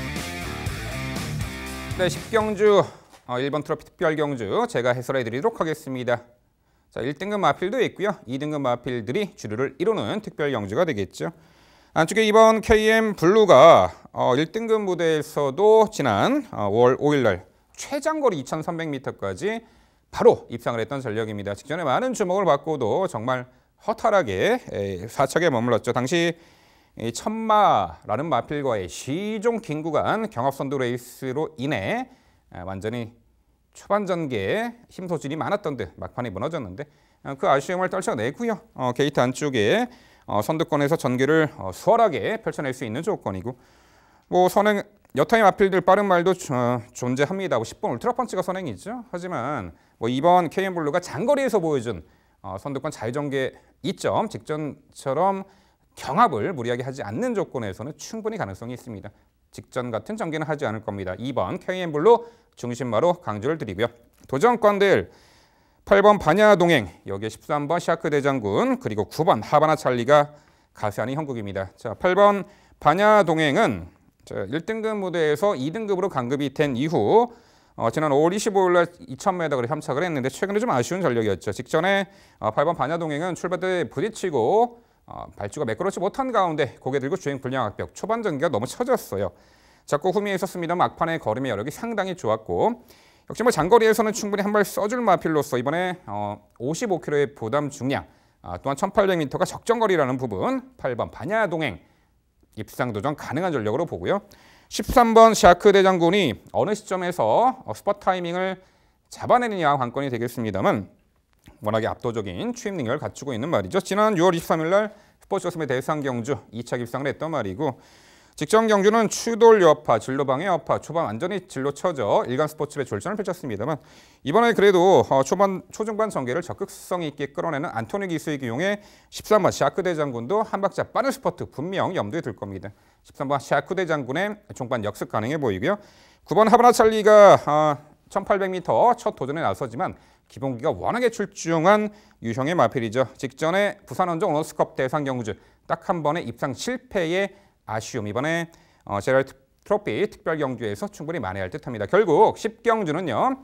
네, 10경주 1번 트로피 특별 경주 제가 해설해 드리도록 하겠습니다. 자, 1등급 마필도 있고요. 2등급 마필들이 주류를 이루는 특별 경주가 되겠죠. 안쪽에 이번 KM 블루가 1등급 무대에서도 지난 5월 5일 날 최장거리 2300m까지 바로 입상을 했던 전력입니다. 직전에 많은 주목을 받고도 정말 허탈하게 4척에 머물렀죠. 당시 천마라는 마필과의 시종 긴 구간 경합선두 레이스로 인해 완전히 초반 전개에 힘 소진이 많았던 듯 막판이 무너졌는데 그 아쉬움을 떨쳐내고요. 게이트 안쪽에 선두권에서 전개를 수월하게 펼쳐낼 수 있는 조건이고 뭐 선행 여타의 마필들 빠른 말도 존재합니다. 10번 울트라펀치가 선행이죠. 하지만 뭐 이번 KM블루가 장거리에서 보여준 선두권 자유전개 2점 직전처럼 경합을 무리하게 하지 않는 조건에서는 충분히 가능성이 있습니다. 직전 같은 전개는 하지 않을 겁니다. 2번 KM블루 중심마로 강조를 드리고요. 도전권들 8번 반야동행, 여기에 13번 샤크 대장군, 그리고 9번 하바나 찰리가 가세하는 형국입니다. 자, 8번 반야동행은 1등급 무대에서 2등급으로 강급이 된 이후 지난 5월 25일 날 2000m를 함착을 했는데 최근에 좀 아쉬운 전력이었죠. 직전에 8번 반야동행은 출발 때 부딪히고 발주가 매끄럽지 못한 가운데 고개 들고 주행 불량 악벽, 초반 전개가 너무 처졌어요. 작고 후미에 있었습니다. 막판의 걸음의 여력이 상당히 좋았고 역시 뭐 장거리에서는 충분히 한 발 써줄 마필로서 이번에 55km의 부담 중량, 또한 1800m가 적정거리라는 부분 8번 반야동행 입상 도전 가능한 전력으로 보고요. 13번 샤크 대장군이 어느 시점에서 스팟 타이밍을 잡아내느냐 관건이 되겠습니다만 워낙에 압도적인 추임 능력을 갖추고 있는 말이죠. 지난 6월 23일 날 스포츠코스메 대상 경주 2차 입상을 했던 말이고 직전 경주는 추돌 여파, 진로방해 여파, 초반 완전히 진로 쳐져 일간 스포츠의 졸전을 펼쳤습니다만 이번에 그래도 초중반 전개를 적극성 있게 끌어내는 안토니 기수의 기용에 13번 샤크 대장군도 한 박자 빠른 스퍼트 분명 염두에 들 겁니다. 13번 샤크 대장군의 종반 역습 가능해 보이고요. 9번 하바나 찰리가 1800m 첫 도전에 나서지만 기본기가 워낙에 출중한 유형의 마필이죠. 직전에 부산원정 오너스컵 대상 경주 딱 한 번의 입상 실패의 아쉬움. 이번에 제랄드 트로피 특별 경주에서 충분히 만회할 듯합니다. 결국 10경주는요.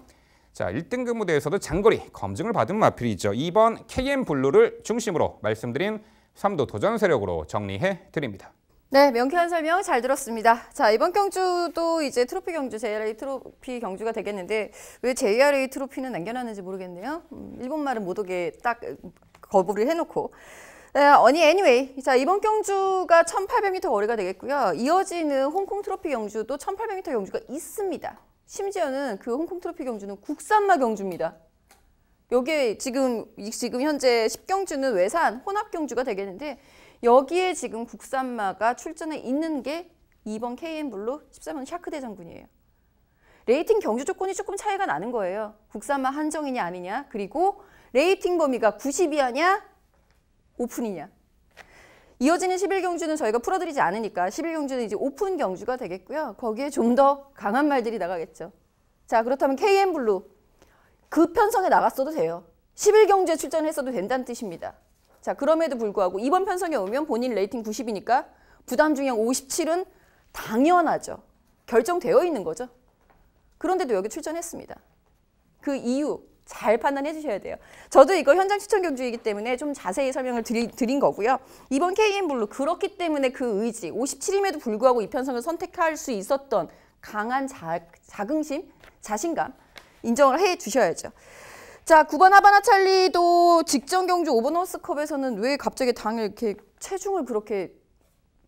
자, 1등급 무대에서도 장거리 검증을 받은 마필이죠. 2번 KM 블루를 중심으로 말씀드린 3도 도전 세력으로 정리해 드립니다. 네, 명쾌한 설명 잘 들었습니다. 자, 이번 경주도 이제 트로피 경주, JRA 트로피 경주가 되겠는데 왜 JRA 트로피는 남겨놨는지 모르겠네요. 일본말은 못 오게 딱 거부를 해놓고. anyway, 자, 이번 경주가 1800m 거리가 되겠고요. 이어지는 홍콩 트로피 경주도 1800m 경주가 있습니다. 심지어는 그 홍콩 트로피 경주는 국산마 경주입니다. 여기에 지금 현재 10경주는 외산 혼합 경주가 되겠는데 여기에 지금 국산마가 출전해 있는 게 2번 KM 블루 13번 샤크 대장군이에요. 레이팅 경주 조건이 조금 차이가 나는 거예요. 국산마 한정이냐 아니냐, 그리고 레이팅 범위가 90이하냐 오픈이냐. 이어지는 11경주는 저희가 풀어드리지 않으니까 11경주는 이제 오픈 경주가 되겠고요. 거기에 좀 더 강한 말들이 나가겠죠. 자, 그렇다면 KM 블루 그 편성에 나갔어도 돼요. 11경주에 출전했어도 된다는 뜻입니다. 자, 그럼에도 불구하고 이번 편성에 오면 본인 레이팅 90이니까 부담 중량 57은 당연하죠. 결정되어 있는 거죠. 그런데도 여기 출전했습니다. 그 이유 잘 판단해 주셔야 돼요. 저도 이거 현장 추천 경주이기 때문에 좀 자세히 설명을 드린 거고요. 이번 KM 블루 그렇기 때문에 그 의지, 57임에도 불구하고 이 편성을 선택할 수 있었던 강한 자긍심, 자신감 인정을 해 주셔야죠. 자, 9번 하바나 찰리도 직전 경주 오버노스컵에서는 왜 갑자기 당일 이렇게 체중을 그렇게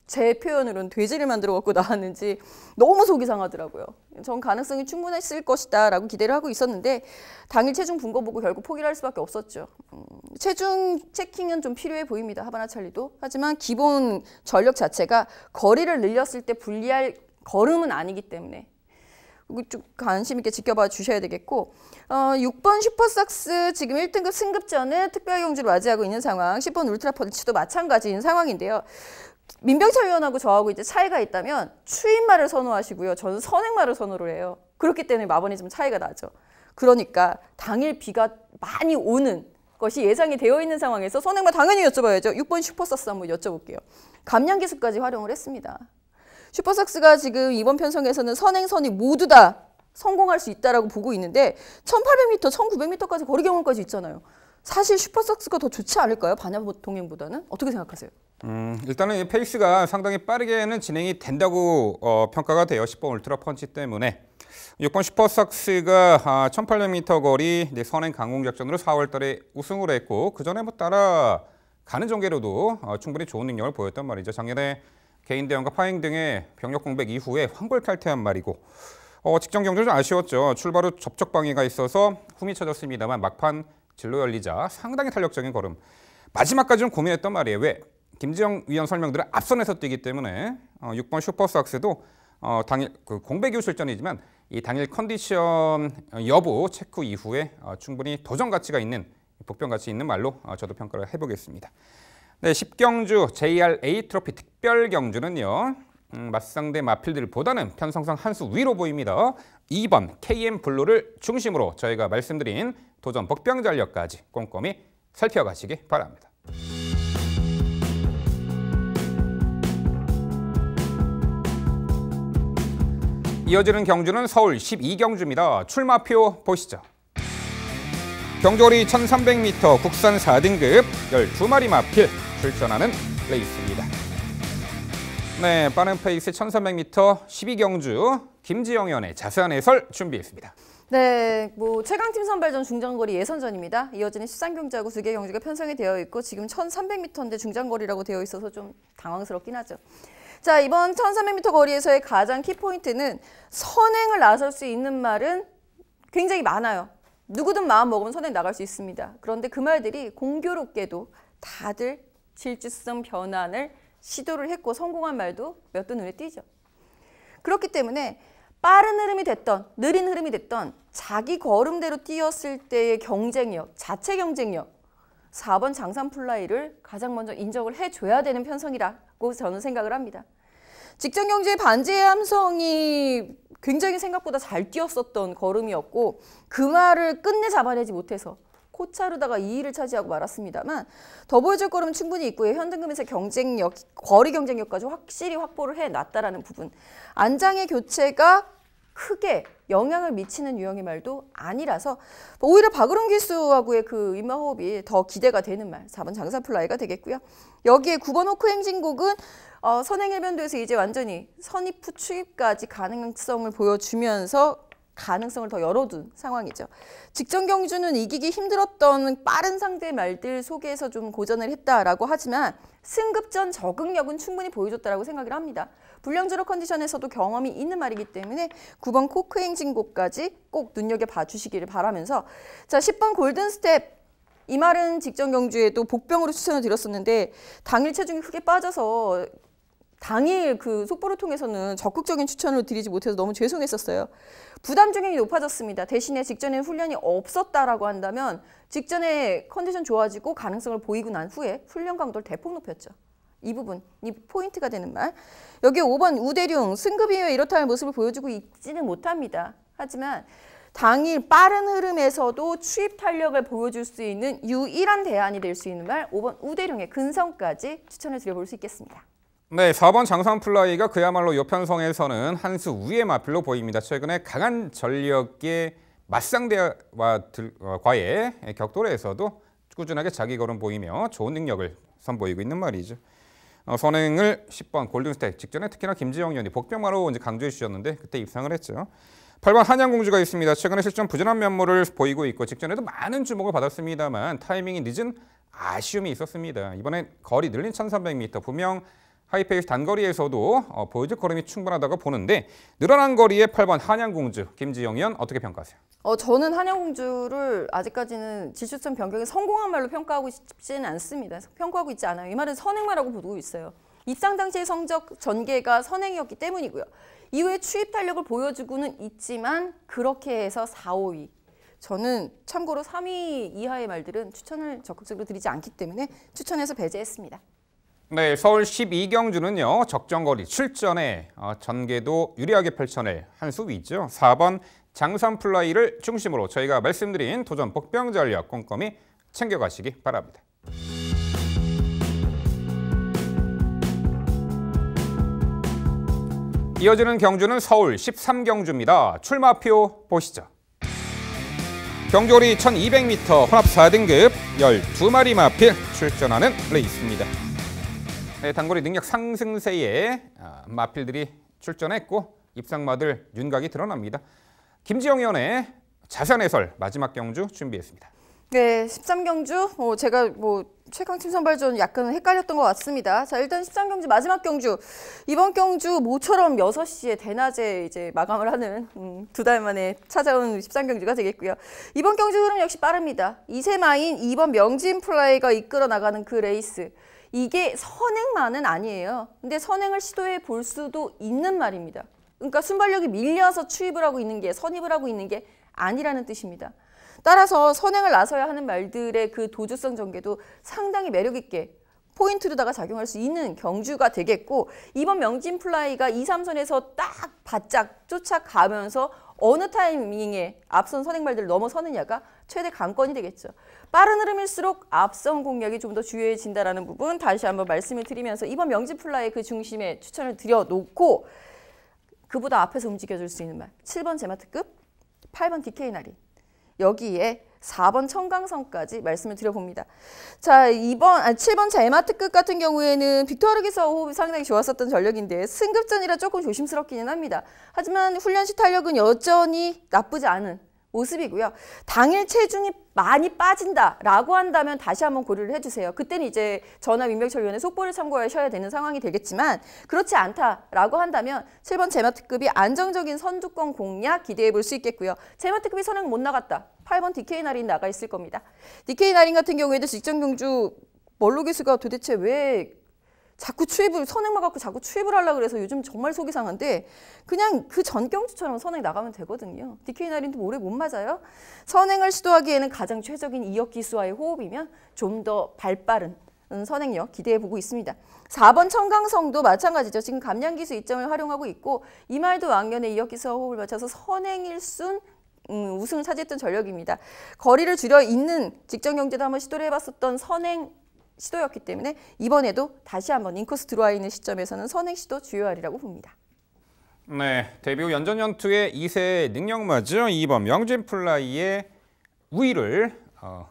제 표현으로는 돼지를 만들어 갖고 나왔는지 너무 속이 상하더라고요. 전 가능성이 충분했을 것이다 라고 기대를 하고 있었는데 당일 체중 분 거 보고 결국 포기를 할 수밖에 없었죠. 체중 체킹은 좀 필요해 보입니다. 하바나 찰리도. 하지만 기본 전력 자체가 거리를 늘렸을 때 불리할 걸음은 아니기 때문에 좀 관심 있게 지켜봐 주셔야 되겠고 6번 슈퍼삭스 지금 1등급 승급전은 특별경주를 맞이하고 있는 상황. 10번 울트라펀치도 마찬가지인 상황인데요. 민병철 위원하고 저하고 이제 차이가 있다면 추임말을 선호하시고요. 저는 선행말을 선호를 해요. 그렇기 때문에 마번이 좀 차이가 나죠. 그러니까 당일 비가 많이 오는 것이 예상이 되어 있는 상황에서 선행말 당연히 여쭤봐야죠. 6번 슈퍼삭스 한번 여쭤볼게요. 감량기수까지 활용을 했습니다. 슈퍼삭스가 지금 이번 편성에서는 선행선이 모두 다 성공할 수 있다라고 보고 있는데 1800m, 1900m까지 거리 경험까지 있잖아요. 사실 슈퍼삭스가 더 좋지 않을까요? 반야 동행보다는? 어떻게 생각하세요? 일단은 이 페이스가 상당히 빠르게는 진행이 된다고 평가가 돼요. 10번 울트라 펀치 때문에. 6번 슈퍼삭스가 1800m 거리 선행 강공 작전으로 4월 달에 우승을 했고 그전에 뭐 따라가는 전개로도 충분히 좋은 능력을 보였단 말이죠. 작년에 개인 대원과 파행 등의 병력 공백 이후에 황골 탈퇴한 말이고 직전 경주는 좀 아쉬웠죠. 출발 후 접촉 방해가 있어서 흠이 쳐졌습니다만 막판 진로 열리자 상당히 탄력적인 걸음. 마지막까지 좀 고민했단 말이에요. 왜? 김지영 위원 설명들은 앞선에서 뛰기 때문에 6번 슈퍼삭스도 당일 공백 이후 출전이지만 이 당일 컨디션 여부 체크 이후에 충분히 도전 가치가 있는 복병 가치 있는 말로 저도 평가를 해보겠습니다. 네, 10경주 JRA 트로피 특별 경주는요. 맞상대 마필들보다는 편성상 한 수 위로 보입니다. 2번 KM 블루를 중심으로 저희가 말씀드린 도전 복병 전력까지 꼼꼼히 살펴가시기 바랍니다. 이어지는 경주는 서울 12경주입니다. 출마표 보시죠. 경주거리 1300m 국산 4등급 12마리 마필 출전하는 레이스입니다. 네, 빠른 페이스 1300m 12경주 김지영 위원의 자세한 해설 준비했습니다. 네, 뭐 최강팀 선발전 중장거리 예선전입니다. 이어지는 13경주하고 2개 경주가 편성이 되어 있고 지금 1300m인데 중장거리라고 되어 있어서 좀 당황스럽긴 하죠. 자, 이번 1300m 거리에서의 가장 키포인트는 선행을 나설 수 있는 말은 굉장히 많아요. 누구든 마음 먹으면 선행 나갈 수 있습니다. 그런데 그 말들이 공교롭게도 다들 질주성 변환을 시도를 했고 성공한 말도 몇 도 눈에 띄죠. 그렇기 때문에 빠른 흐름이 됐던 느린 흐름이 됐던 자기 걸음대로 뛰었을 때의 경쟁력, 자체 경쟁력 4번 장산 플라이를 가장 먼저 인정을 해줘야 되는 편성이라고 저는 생각을 합니다. 직전 경주의 반지의 함성이 굉장히 생각보다 잘 뛰었었던 걸음이었고 그 말을 끝내 잡아내지 못해서 코차르다가 2위를 차지하고 말았습니다만 더 보여줄 걸음은 충분히 있고요. 현등급에서 경쟁력, 거리 경쟁력까지 확실히 확보를 해놨다라는 부분. 안장의 교체가 크게 영향을 미치는 유형의 말도 아니라서 오히려 박으론 기수하고의 그 윗마호흡이 더 기대가 되는 말 4번 장사플라이가 되겠고요. 여기에 9번 호크 행진곡은 선행일변도에서 이제 완전히 선입 후 추입까지 가능성을 보여주면서 가능성을 더 열어둔 상황이죠. 직전 경주는 이기기 힘들었던 빠른 상대 말들 속에서 좀 고전을 했다라고 하지만 승급전 적응력은 충분히 보여줬다라고 생각을 합니다. 불량주로 컨디션에서도 경험이 있는 말이기 때문에 9번 코크 행진곡까지 꼭 눈여겨봐 주시기를 바라면서 자 10번 골든스텝 이 말은 직전 경주에도 복병으로 추천을 드렸었는데 당일 체중이 크게 빠져서 당일 그 속보를 통해서는 적극적인 추천을 드리지 못해서 너무 죄송했었어요. 부담 중량이 높아졌습니다. 대신에 직전에 훈련이 없었다라고 한다면 직전에 컨디션 좋아지고 가능성을 보이고 난 후에 훈련 강도를 대폭 높였죠. 이 부분이 포인트가 되는 말. 여기 5번 우대룡 승급 이후에 이렇다 할 모습을 보여주고 있지는 못합니다. 하지만 당일 빠른 흐름에서도 추입 탄력을 보여줄 수 있는 유일한 대안이 될 수 있는 말 5번 우대룡의 근성까지 추천을 드려볼 수 있겠습니다. 네, 4번 장산플라이가 그야말로 요편성에서는 한 수 위의 마필로 보입니다. 최근에 강한 전력의 맞상대와의 격돌에서도 꾸준하게 자기 걸음 보이며 좋은 능력을 선보이고 있는 말이죠. 선행을 10번 골든스택 직전에 특히나 김지영 의원이 복병마로 이제 강조해 주셨는데 그때 입상을 했죠. 8번 한양공주가 있습니다. 최근에 실전 부진한 면모를 보이고 있고 직전에도 많은 주목을 받았습니다만 타이밍이 늦은 아쉬움이 있었습니다. 이번엔 거리 늘린 1300m 분명 하이페이스 단거리에서도 보여줄 걸음이 충분하다고 보는데 늘어난 거리의 8번 한양공주 김지영 의원 어떻게 평가하세요? 저는 한양공주를 아직까지는 지추천 변경에 성공한 말로 평가하고 싶지는 않습니다. 평가하고 있지 않아요. 이 말은 선행말하고 보고 있어요. 입상 당시의 성적 전개가 선행이었기 때문이고요. 이후에 추입 탄력을 보여주고는 있지만 그렇게 해서 4, 5위. 저는 참고로 3위 이하의 말들은 추천을 적극적으로 드리지 않기 때문에 추천해서 배제했습니다. 네, 서울 12경주는요. 적정거리 출전에 전개도 유리하게 펼쳐낼 한 수 위죠. 4번 장산플라이를 중심으로 저희가 말씀드린 도전 복병 전략 꼼꼼히 챙겨가시기 바랍니다. 이어지는 경주는 서울 13경주입니다. 출마표 보시죠. 경주거리 1200m 혼합 4등급 12마리 마필 출전하는 레이스입니다. 네, 단거리 능력 상승세에 마필들이 출전했고 입상마들 윤곽이 드러납니다. 김지영 의원의 자세한 해설 마지막 경주 준비했습니다. 네, 13경주 제가 최강팀 선발전 약간 헷갈렸던 것 같습니다. 자, 일단 13경주 마지막 경주 이번 경주 모처럼 6시에 대낮에 이제 마감을 하는 2달 만에 찾아온 13경주가 되겠고요. 이번 경주 흐름 역시 빠릅니다. 이세마인 2번 명진플라이가 이끌어 나가는 그 레이스. 이게 선행만은 아니에요. 근데 선행을 시도해 볼 수도 있는 말입니다. 그러니까 순발력이 밀려서 추입을 하고 있는 게 선입을 하고 있는 게 아니라는 뜻입니다. 따라서 선행을 나서야 하는 말들의 그 도주성 전개도 상당히 매력 있게 포인트로다가 작용할 수 있는 경주가 되겠고 이번 명진플라이가 2, 3선에서 딱 바짝 쫓아가면서 어느 타이밍에 앞선 선행말들을 넘어서느냐가 최대 관건이 되겠죠. 빠른 흐름일수록 앞선 공략이 좀 더 중요해진다는 부분 다시 한번 말씀을 드리면서 이번 명진플라이 그 중심에 추천을 드려놓고 그보다 앞에서 움직여줄 수 있는 말 7번 제마트급, 8번 DK나리 여기에 4번 청강성까지 말씀을 드려봅니다. 자, 7번 제마트급 같은 경우에는 빅토르기서 호흡이 상당히 좋았었던 전력인데 승급전이라 조금 조심스럽기는 합니다. 하지만 훈련 시 탄력은 여전히 나쁘지 않은 모습이고요. 당일 체중이 많이 빠진다라고 한다면 다시 한번 고려를 해주세요. 그때는 이제 전화 민병철 위원의 속보를 참고하셔야 되는 상황이 되겠지만 그렇지 않다라고 한다면 7번 제마트급이 안정적인 선두권 공략 기대해 볼 수 있겠고요. 제마트급이 선행 못 나갔다. 8번 DK나린 나가 있을 겁니다. DK나린 같은 경우에도 직전 경주 멀로 기수가 도대체 왜 자꾸 추입을 선행만 갖고 자꾸 추입을 하려고 그래서 요즘 정말 속이 상한데 그냥 그 전 경주처럼 선행 나가면 되거든요. DK나린도 오래 못 맞아요. 선행을 시도하기에는 가장 최적인 이역 기수와의 호흡이면 좀 더 발빠른 선행력 기대해보고 있습니다. 4번 청강성도 마찬가지죠. 지금 감량기수 이점을 활용하고 있고 이말도 왕년에 이역기수와 호흡을 맞춰서 선행 1순 우승을 차지했던 전력입니다. 거리를 줄여 있는 직전 경제도 한번 시도를 해봤었던 선행 시도였기 때문에 이번에도 다시 한번 인코스 들어와 있는 시점에서는 선행 시도 주요하리라고 봅니다. 네, 데뷔 후 연전연투의 2세 능력마죠. 2번 명진플라이의 우위를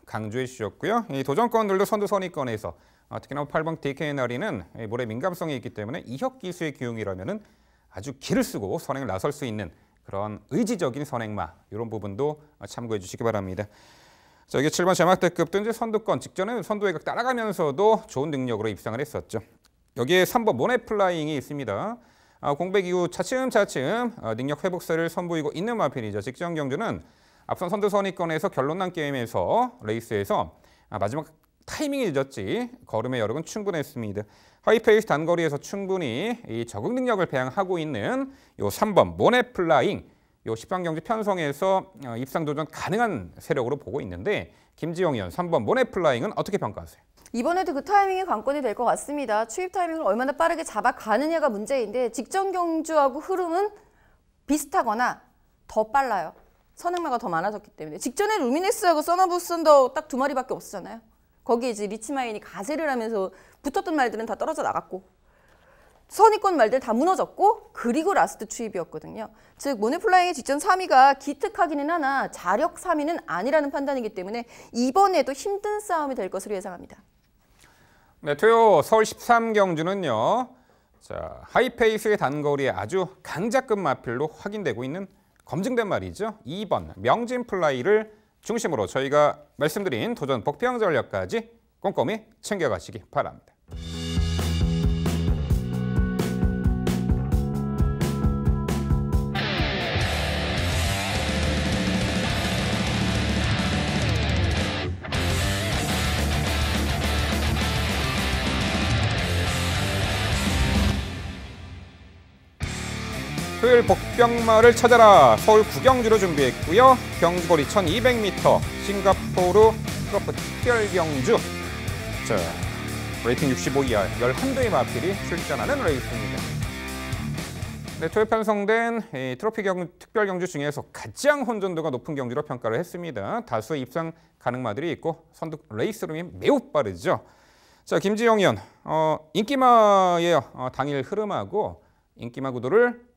강조해 주셨고요. 이 도전권들도 선두 선위권에서 특히나 8번 DKNR이는 모래 민감성이 있기 때문에 이혁 기수의 기용이라면은 아주 기를 쓰고 선행을 나설 수 있는 그런 의지적인 선행마 이런 부분도 참고해 주시기 바랍니다. 자, 이게 7번 제막대급도 이제 선두권 직전에 선두외곽 따라가면서도 좋은 능력으로 입상을 했었죠. 여기에 3번 모네플라잉이 있습니다. 공백 이후 차츰차츰 능력 회복세를 선보이고 있는 마필이죠. 직전 경주는 앞선 선두 선위권에서 결론난 게임에서 레이스에서 마지막 타이밍이 늦었지 걸음의 여력은 충분했습니다. 하이페이스 단거리에서 충분히 이 적응 능력을 배양하고 있는 요 3번 모네플라잉 요 10강 경주 편성에서 입상 도전 가능한 세력으로 보고 있는데 김지영 의원 3번 모네플라잉은 어떻게 평가하세요? 이번에도 그 타이밍이 관건이 될 것 같습니다. 추입 타이밍을 얼마나 빠르게 잡아가느냐가 문제인데 직전 경주하고 흐름은 비슷하거나 더 빨라요. 선행마가 더 많아졌기 때문에. 직전에 루미네스하고 써너부선더 딱 2마리밖에 없었잖아요. 거기에 이제 리치마인이 가세를 하면서 붙었던 말들은 다 떨어져 나갔고 선의권 말들 다 무너졌고 그리고 라스트 추입이었거든요. 즉 모네플라잉의 직전 3위가 기특하기는 하나 자력 3위는 아니라는 판단이기 때문에 이번에도 힘든 싸움이 될 것으로 예상합니다. 네, 토요 서울 13경주는요. 자, 하이페이스의 단거리에 아주 강자급 마필로 확인되고 있는 검증된 말이죠. 2번 명진플라이를 중심으로 저희가 말씀드린 도전 복병 전략까지 꼼꼼히 챙겨가시기 바랍니다. 토요일 복병마를 찾아라 서울 구경주로 준비했고요. 경주거리 1200m 싱가포르 트로프 특별경주. 자, 레이팅 65 이하 11대의 마필이 출전하는 레이스입니다. 네, 토요일 편성된 트로피 특별경주 중에서 가장 혼전도가 높은 경주로 평가를 했습니다. 다수의 입상 가능마들이 있고 선두 레이스 룸이 매우 빠르죠. 자, 김지영 의원, 인기마의 당일 흐름하고 인기마 구도를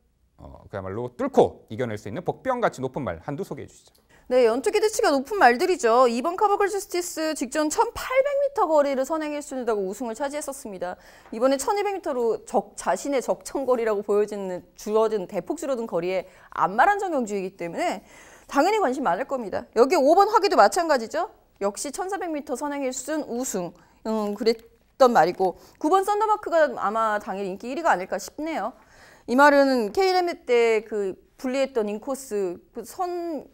그야말로 뚫고 이겨낼 수 있는 복병같이 높은 말 한두 소개해 주시죠. 네, 연투 기대치가 높은 말들이죠. 2번 카버걸 저스티스 직전 1800m 거리를 선행할 수 있다고 우승을 차지했었습니다. 이번에 1200m로 자신의 적정거리라고 주어진 대폭 줄어든 거리에 안마란정 경주이기 때문에 당연히 관심 많을 겁니다. 여기 5번 화기도 마찬가지죠. 역시 1400m 선행일 순 우승 그랬던 말이고 9번 썬더마크가 아마 당일 인기 1위가 아닐까 싶네요. 이 말은 KLM 때 그 분리했던 인코스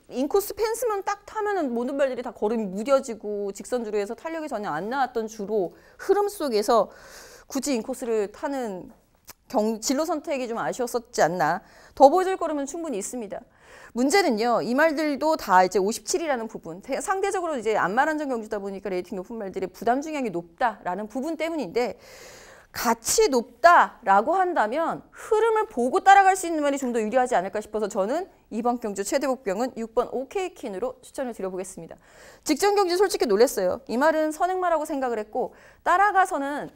인코스 펜스만 딱 타면은 모든 발들이 다 걸음이 무뎌지고 직선주로 해서 탄력이 전혀 안 나왔던 주로 흐름 속에서 굳이 인코스를 타는 진로 선택이 좀 아쉬웠었지 않나. 더 보여줄 거라면 충분히 있습니다. 문제는요, 이 말들도 다 이제 57이라는 부분, 상대적으로 이제 안마란정 경주다 보니까 레이팅 높은 말들의 부담 중량이 높다라는 부분 때문인데. 같이 높다라고 한다면 흐름을 보고 따라갈 수 있는 말이 좀 더 유리하지 않을까 싶어서 저는 이번 경주 최대 복병은 6번 OK퀸으로 추천을 드려보겠습니다. 직전 경주 솔직히 놀랐어요. 이 말은 선행마라고 생각을 했고 따라가서는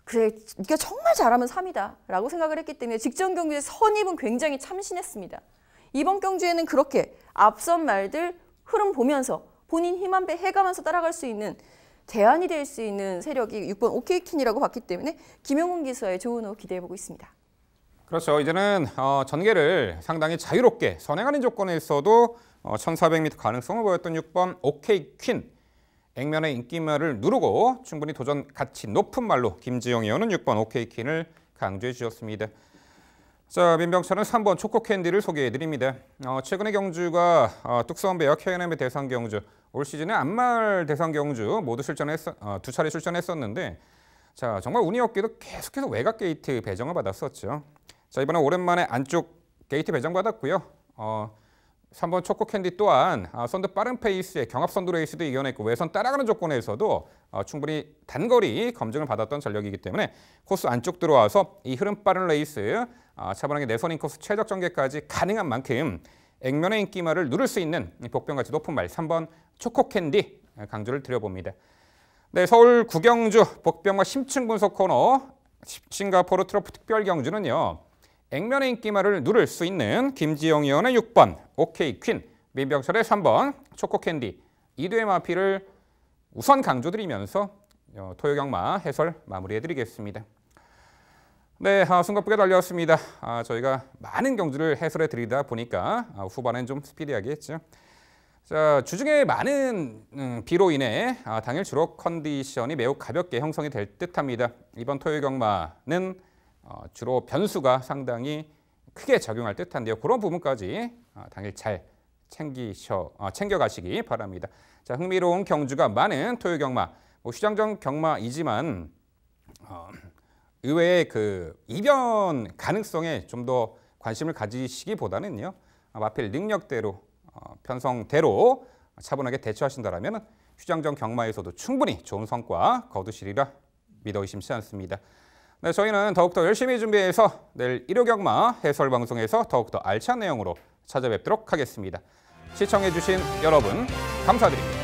그래 네가 정말 잘하면 3위다 라고 생각을 했기 때문에 직전 경주의 선입은 굉장히 참신했습니다. 이번 경주에는 그렇게 앞선 말들 흐름 보면서 본인 힘 한 배 해가면서 따라갈 수 있는 대안이 될 수 있는 세력이 6번 OK퀸이라고 봤기 때문에 김용훈 기수와의 좋은 호흡 기대해보고 있습니다. 그렇죠. 이제는 전개를 상당히 자유롭게 선행하는 조건에서도 1400m 가능성을 보였던 6번 OK퀸. 액면의 인기말을 누르고 충분히 도전 가치 높은 말로 김지영 의원은 6번 OK퀸을 강조해 주셨습니다. 자, 민병철은 3번 초코캔디를 소개해드립니다. 최근의 경주가 뚝섬배와 KNM의 대상 경주, 올 시즌에 안말 대상 경주 모두 두 차례 출전했었는데 자, 정말 운이 없게도 계속해서 외곽 게이트 배정을 받았었죠. 자, 이번에 오랜만에 안쪽 게이트 배정받았고요. 3번 초코캔디 또한 선두 빠른 페이스의 경합 선두 레이스도 이겨냈고 외선 따라가는 조건에서도 충분히 단거리 검증을 받았던 전력이기 때문에 코스 안쪽 들어와서 이 흐름 빠른 레이스 차분하게 내선 인코스 최적 전개까지 가능한 만큼 액면의 인기말을 누를 수 있는 복병가치 높은 말 3번 초코캔디 강조를 드려봅니다. 네, 서울 구경주 복병과 심층 분석 코너 싱가포르 트로피 특별 경주는요. 액면의 인기말을 누를 수 있는 김지영 의원의 6번 오케이 퀸, 민병철의 3번 초코캔디 이 두의 마피를 우선 강조드리면서 토요경마 해설 마무리해드리겠습니다. 네, 숨가쁘게 달려왔습니다. 저희가 많은 경주를 해설해 드리다 보니까 후반엔 좀 스피디하게 했죠. 자, 주중에 많은 비로 인해 당일 주로 컨디션이 매우 가볍게 형성이 될 듯합니다. 이번 토요경마는 주로 변수가 상당히 크게 작용할 듯한데요. 그런 부분까지 당일 잘 챙겨가시기 바랍니다. 자, 흥미로운 경주가 많은 토요경마, 휴장전 경마이지만 의외의 그 이변 가능성에 좀 더 관심을 가지시기보다는요. 마필 능력대로 편성대로 차분하게 대처하신다면 휴장전 경마에서도 충분히 좋은 성과 거두시리라 믿어 의심치 않습니다. 네, 저희는 더욱더 열심히 준비해서 내일 일요경마 해설방송에서 더욱더 알찬 내용으로 찾아뵙도록 하겠습니다. 시청해주신 여러분 감사드립니다.